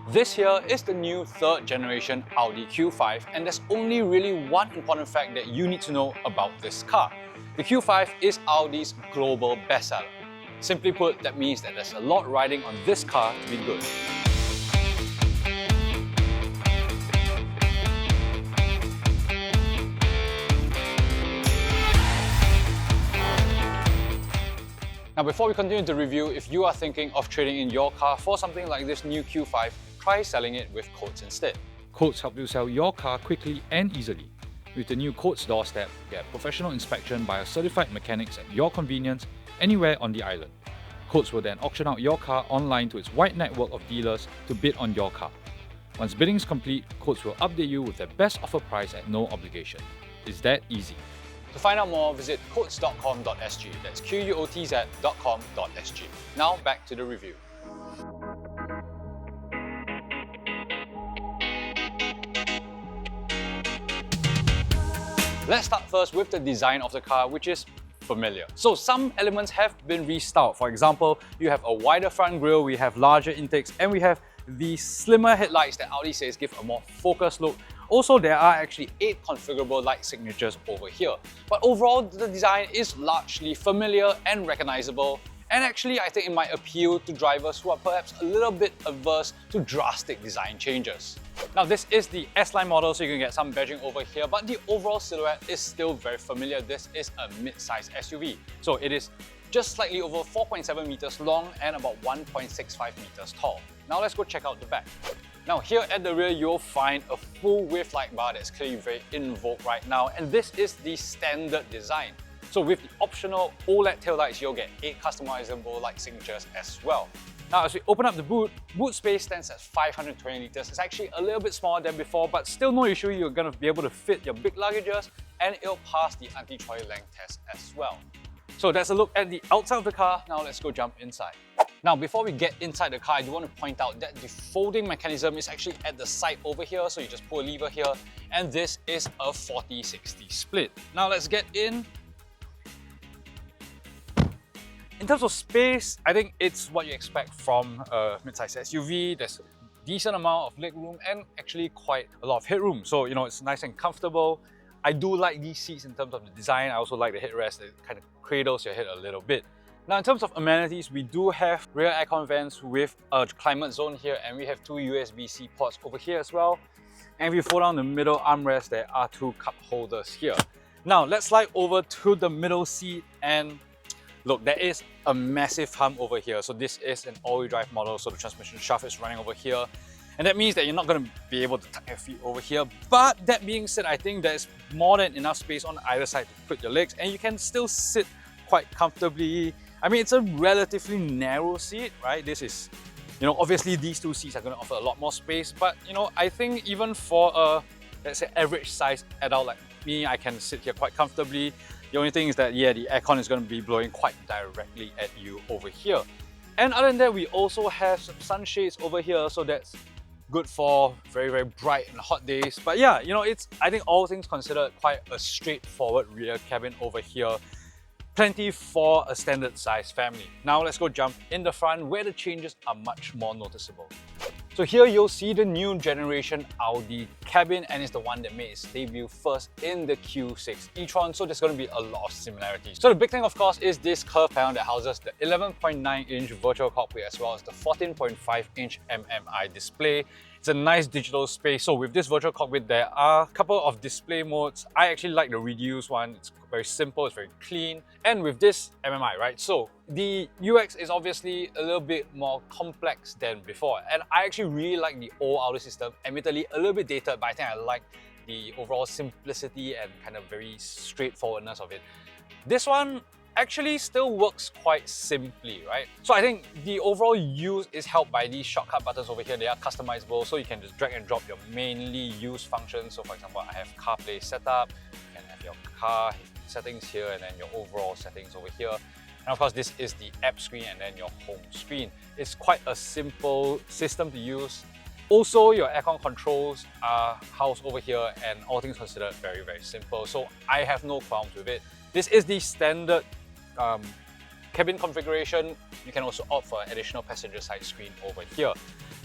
This here is the new third generation Audi Q5, and there's only really one important fact that you need to know about this car. The Q5 is Audi's global bestseller. Simply put, that means that there's a lot riding on this car to be good. Now, before we continue the review, if you are thinking of trading in your car for something like this new Q5, try selling it with quotes instead. Quotes help you sell your car quickly and easily. With the new Quotes doorstep, get professional inspection by a certified mechanics at your convenience anywhere on the island. Quotes will then auction out your car online to its wide network of dealers to bid on your car. Once bidding is complete, Quotes will update you with their best offer price at no obligation. It's that easy. To find out more, visit quotes.com.sg. That's quotz.com.sg. Now back to the review. Let's start first with the design of the car, which is familiar. So some elements have been restyled. For example, you have a wider front grille, we have larger intakes, and we have the slimmer headlights that Audi says give a more focused look. Also, there are actually 8 configurable light signatures over here. But overall, the design is largely familiar and recognizable. And actually, I think it might appeal to drivers who are perhaps a little bit averse to drastic design changes. Now, this is the S-Line model, so you can get some badging over here, but the overall silhouette is still very familiar. This is a mid-size SUV. So it is just slightly over 4.7 meters long and about 1.65 meters tall. Now let's go check out the back. Now here at the rear, you'll find a full width light bar that's clearly very in vogue right now, and this is the standard design. So with the optional OLED taillights, you'll get 8 customizable light signatures as well. Now as we open up the boot space stands at 520 liters. It's actually a little bit smaller than before, but still no issue, you're going to be able to fit your big luggages and it'll pass the anti-Troy length test as well. So that's a look at the outside of the car. Now let's go jump inside. Now, before we get inside the car, I do want to point out that the folding mechanism is actually at the side over here. So you just pull a lever here, and this is a 40-60 split. Now let's get in. In terms of space, I think it's what you expect from a mid-size SUV. There's a decent amount of legroom and actually quite a lot of headroom. So, you know, it's nice and comfortable. I do like these seats in terms of the design. I also like the headrest that kind of cradles your head a little bit. Now, in terms of amenities, we do have rear aircon vents with a climate zone here, and we have 2 USB-C ports over here as well. And if you fold down the middle armrest, there are 2 cup holders here. Now, let's slide over to the middle seat, and look, there is a massive hump over here. So this is an all-wheel drive model, so the transmission shaft is running over here. And that means that you're not going to be able to tuck your feet over here. But that being said, I think there's more than enough space on either side to put your legs, and you can still sit quite comfortably. I mean, it's a relatively narrow seat, right? This is, you know, obviously these 2 seats are going to offer a lot more space, but you know, I think even for a, let's say, average size adult like me, I can sit here quite comfortably. The only thing is that, yeah, the aircon is going to be blowing quite directly at you over here. And other than that, we also have some sunshades over here, so that's good for very, very bright and hot days. But yeah, you know, it's, I think all things considered, quite a straightforward rear cabin over here. Plenty for a standard size family. Now let's go jump in the front where the changes are much more noticeable. So here you'll see the new generation Audi cabin, and it's the one that made its debut first in the Q6 e-tron, so there's going to be a lot of similarities. So the big thing, of course, is this curved panel that houses the 11.9-inch virtual cockpit as well as the 14.5-inch MMI display. It's a nice digital space. So with this virtual cockpit, there are a couple of display modes. I actually like the reduced one. It's very simple, it's very clean. And with this MMI, right? So the UX is obviously a little bit more complex than before. And I actually really like the old Audi system. Admittedly, a little bit dated, but I think I like the overall simplicity and kind of very straightforwardness of it. This one actually still works quite simply, right? So I think the overall use is helped by these shortcut buttons over here. They are customizable, so you can just drag and drop your mainly used functions. So for example, I have CarPlay set up, you can have your car settings here and then your overall settings over here. And of course, this is the app screen and then your home screen. It's quite a simple system to use. Also, your aircon controls are housed over here, and all things considered, very, very simple. So I have no qualms with it. This is the standard cabin configuration. You can also opt for an additional passenger side screen over here.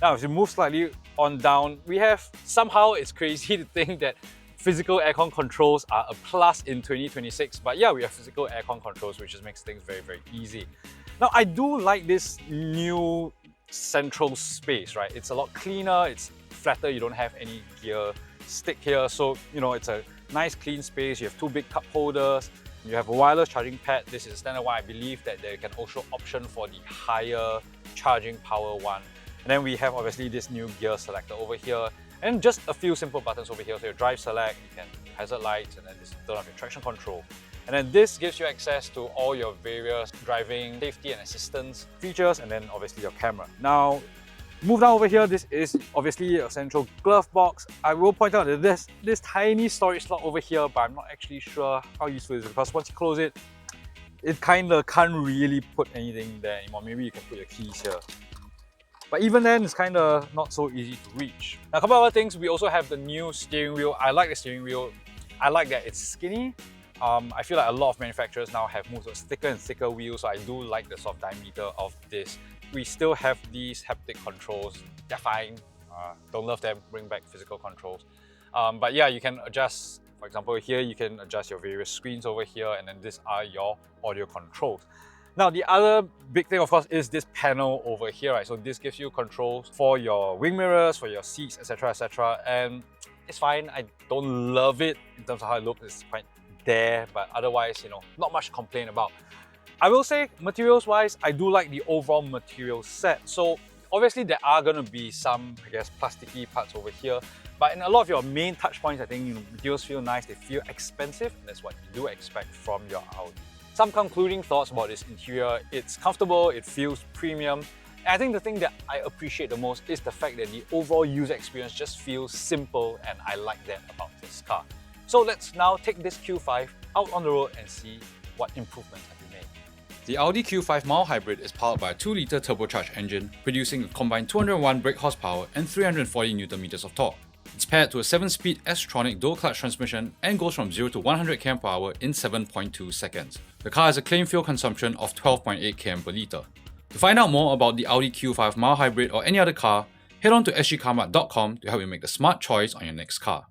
Now, if you move slightly on down, we have, somehow it's crazy to think that physical aircon controls are a plus in 2026, but yeah, we have physical aircon controls, which just makes things very, very easy. Now, I do like this new central space, right? It's a lot cleaner, it's flatter, you don't have any gear stick here, so it's a nice clean space. You have two big cup holders, you have a wireless charging pad. This is a standard one. I believe that they can also option for the higher charging power one. And then we have obviously this new gear selector over here, and just a few simple buttons over here. So your drive select, you can hazard lights, and then this turn off your traction control. And then this gives you access to all your various driving safety and assistance features, and then obviously your camera. Now, move down over here, this is obviously a central glove box. I will point out that there's this tiny storage slot over here, but I'm not actually sure how useful it is, because once you close it, it kinda can't really put anything there anymore. Maybe you can put your keys here. But even then, it's kinda not so easy to reach. Now, a couple of other things, we also have the new steering wheel. I like the steering wheel. I like that it's skinny. I feel like a lot of manufacturers now have moved to thicker and thicker wheels, so I do like the soft diameter of this. We still have these haptic controls. They're fine. Don't love them. Bring back physical controls. But yeah, you can adjust. For example, here you can adjust your various screens over here, and then these are your audio controls. Now, the other big thing, of course, is this panel over here, right? So this gives you controls for your wing mirrors, for your seats, etc., etc. And it's fine. I don't love it in terms of how it looks. It's quite there, but otherwise, not much to complain about. I will say, materials-wise, I do like the overall material set. So obviously, there are going to be some, I guess, plasticky parts over here, but in a lot of your main touch points, I think materials feel nice, they feel expensive, and that's what you do expect from your Audi. Some concluding thoughts about this interior: it's comfortable, it feels premium, and I think the thing that I appreciate the most is the fact that the overall user experience just feels simple, and I like that about this car. So let's now take this Q5 out on the road and see what improvements have been made. The Audi Q5 mild hybrid is powered by a 2-litre turbocharged engine, producing a combined 201 brake horsepower and 340 Nm of torque. It's paired to a 7-speed S-tronic dual-clutch transmission and goes from 0 to 100 km/h in 7.2 seconds. The car has a claimed fuel consumption of 12.8 km per litre. To find out more about the Audi Q5 mild hybrid or any other car, head on to Sgcarmart.com to help you make the smart choice on your next car.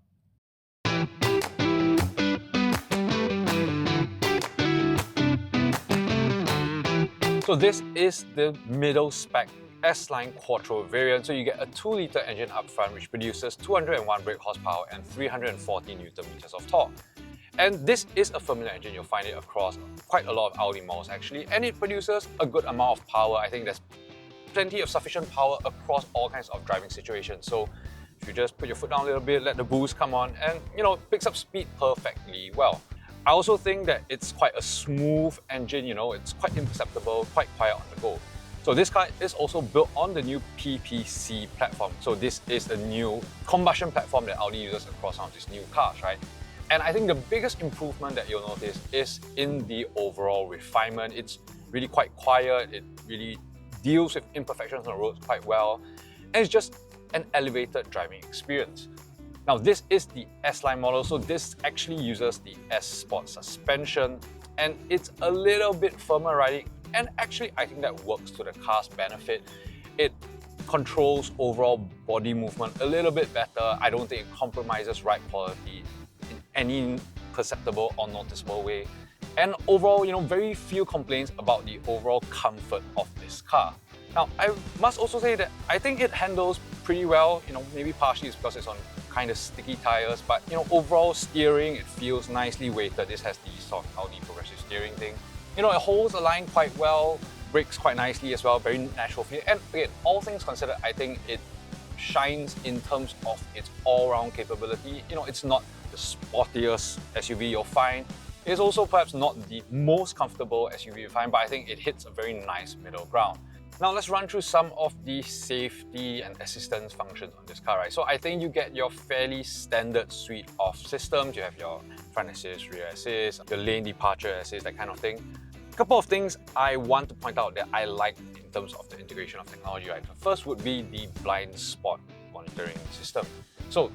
So this is the middle spec S-Line Quattro variant. So you get a 2-litre engine up front, which produces 201 brake horsepower and 340 Nm of torque. And this is a familiar engine. You'll find it across quite a lot of Audi models actually, and it produces a good amount of power. I think there's plenty of sufficient power across all kinds of driving situations. So if you just put your foot down a little bit, let the boost come on, and it picks up speed perfectly well. I also think that it's quite a smooth engine, it's quite imperceptible, quite quiet on the go. So this car is also built on the new PPC platform. So this is a new combustion platform that Audi uses across some of these new cars, right? And I think the biggest improvement that you'll notice is in the overall refinement. It's really quite quiet, it really deals with imperfections on the roads quite well, and it's just an elevated driving experience. Now, this is the S-Line model, so this actually uses the S Sport suspension, and it's a little bit firmer riding, and actually I think that works to the car's benefit. It controls overall body movement a little bit better. I don't think it compromises ride quality in any perceptible or noticeable way. And overall, very few complaints about the overall comfort of this car. Now, I must also say that I think it handles pretty well. Maybe partially it's because it's on kind of sticky tires, but overall steering, it feels nicely weighted. This has the sort of Audi progressive steering thing. It holds the line quite well, brakes quite nicely as well, very natural feel. And again, all things considered, I think it shines in terms of its all-round capability. It's not the sportiest SUV you'll find. It's also perhaps not the most comfortable SUV you'll find, but I think it hits a very nice middle ground. Now let's run through some of the safety and assistance functions on this car, right? So I think you get your fairly standard suite of systems. You have your front assist, rear assist, your lane departure assist, that kind of thing. A couple of things I want to point out that I like in terms of the integration of technology, right? The first would be the blind spot monitoring system. So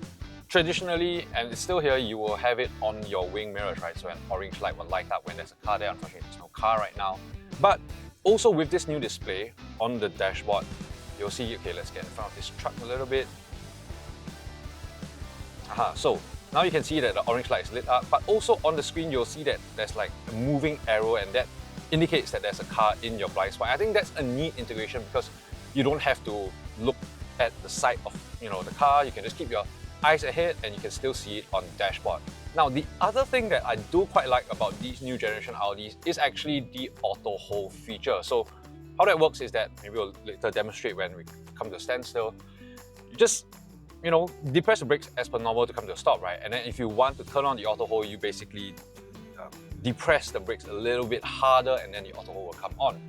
traditionally, and it's still here, you will have it on your wing mirrors, right? So an orange light will light up when there's a car there. Unfortunately, there's no car right now. But also with this new display on the dashboard, you'll see, okay, let's get in front of this truck a little bit. So now you can see that the orange light is lit up, but also on the screen you'll see that there's like a moving arrow, and that indicates that there's a car in your blind spot. I think that's a neat integration because you don't have to look at the side of the car. You can just keep your eyes ahead and you can still see it on the dashboard. Now, the other thing that I do quite like about these new generation Audis is actually the auto hold feature. So how that works is that, maybe we'll later demonstrate when we come to a standstill. You just depress the brakes as per normal to come to a stop, right? And then if you want to turn on the auto hold, you basically depress the brakes a little bit harder, and then the auto hold will come on.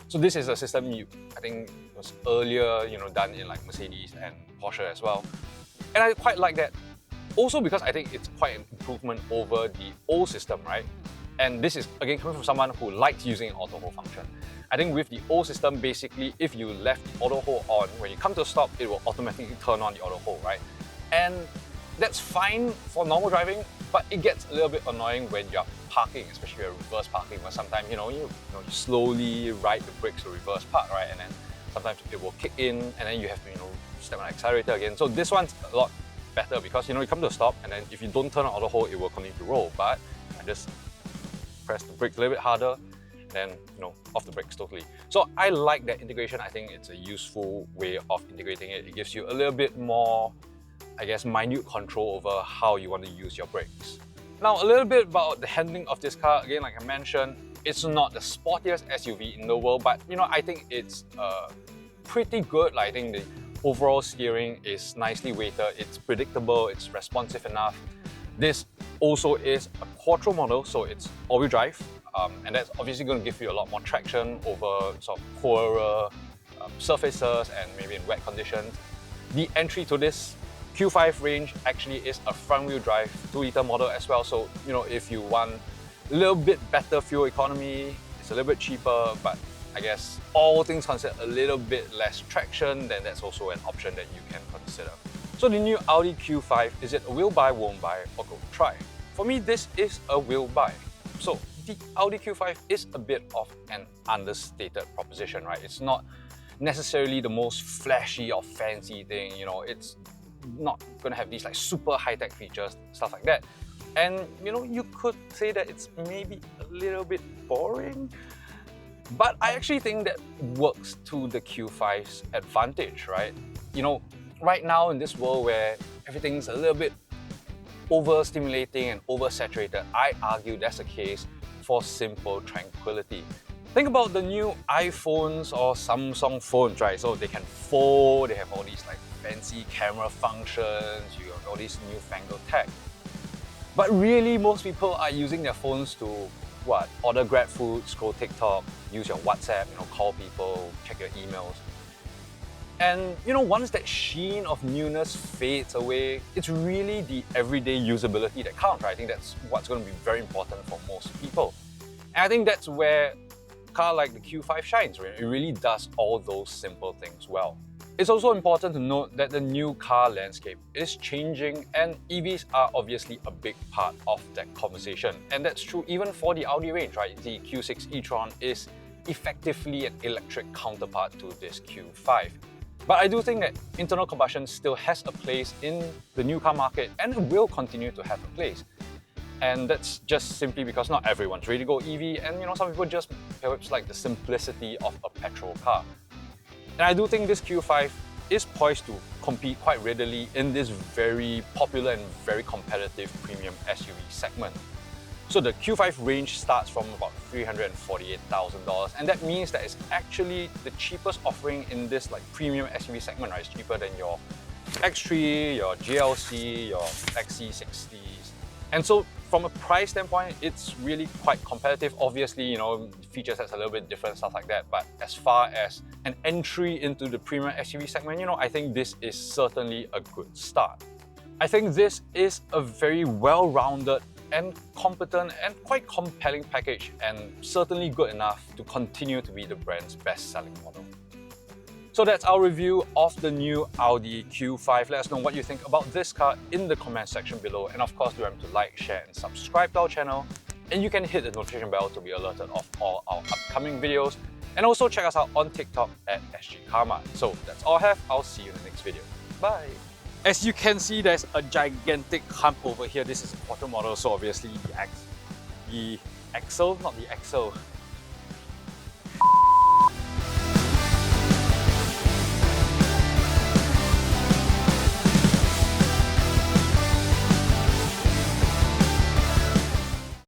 So this is a system I think was earlier done in like Mercedes and Porsche as well. And I quite like that. Also because I think it's quite an improvement over the old system, right? And this is again coming from someone who likes using an auto hold function. I think with the old system, basically if you left the auto hold on, when you come to a stop, it will automatically turn on the auto hold, right? And that's fine for normal driving, but it gets a little bit annoying when you're parking, especially when you're reverse parking, where sometimes you slowly ride the brakes to reverse park, right? And then sometimes it will kick in and then you have to step on the accelerator again. So this one's a lot better because you come to a stop, and then if you don't turn on auto hold, it will continue to roll. But I just press the brakes a little bit harder, then off the brakes totally. So I like that integration. I think it's a useful way of integrating it. It gives you a little bit more, I guess, minute control over how you want to use your brakes. Now, a little bit about the handling of this car. Again, like I mentioned, it's not the sportiest SUV in the world, but I think it's pretty good. Like, I think the overall steering is nicely weighted, it's predictable, it's responsive enough. This also is a Quattro model, so it's all-wheel drive, and that's obviously going to give you a lot more traction over sort of poorer surfaces and maybe in wet conditions. The entry to this Q5 range actually is a front-wheel drive 2-litre model as well, so if you want a little bit better fuel economy, it's a little bit cheaper, but I guess all things considered a little bit less traction, then that's also an option that you can consider. So the new Audi Q5, is it a will buy, won't buy, or go try? For me, this is a will buy. So the Audi Q5 is a bit of an understated proposition, right? It's not necessarily the most flashy or fancy thing, it's not going to have these like super high-tech features, stuff like that. And you could say that it's maybe a little bit boring, but I actually think that works to the Q5's advantage, right? Right now in this world where everything's a little bit overstimulating and oversaturated, I argue that's the case for simple tranquility. Think about the new iPhones or Samsung phones, right? So they can fold, they have all these like fancy camera functions, you have all these newfangled tech. But really, most people are using their phones to what? Order Grab food, scroll TikTok, use your WhatsApp, call people, check your emails. And once that sheen of newness fades away, it's really the everyday usability that counts, right? I think that's what's going to be very important for most people. And I think that's where a car like the Q5 shines, right? It really does all those simple things well. It's also important to note that the new car landscape is changing, and EVs are obviously a big part of that conversation. And that's true even for the Audi range, right? The Q6 e-tron is effectively an electric counterpart to this Q5. But I do think that internal combustion still has a place in the new car market, and it will continue to have a place. And that's just simply because not everyone's ready to go EV, and some people just perhaps like the simplicity of a petrol car. And I do think this Q5 is poised to compete quite readily in this very popular and very competitive premium SUV segment. So the Q5 range starts from about $348,000, and that means that it's actually the cheapest offering in this like premium SUV segment, right? It's cheaper than your X3, your GLC, your XC60s. And so from a price standpoint, it's really quite competitive. Obviously, features that's a little bit different, stuff like that. But as far as an entry into the premium SUV segment, I think this is certainly a good start. I think this is a very well-rounded and competent and quite compelling package, and certainly good enough to continue to be the brand's best-selling model. So that's our review of the new Audi Q5. Let us know what you think about this car in the comment section below, and of course do remember to like, share and subscribe to our channel, and you can hit the notification bell to be alerted of all our upcoming videos. And also check us out on TikTok at Sgcarmart. So that's all I have. I'll see you in the next video. Bye! As you can see, there's a gigantic hump over here. This is the bottom model, so obviously the axle, not the axle.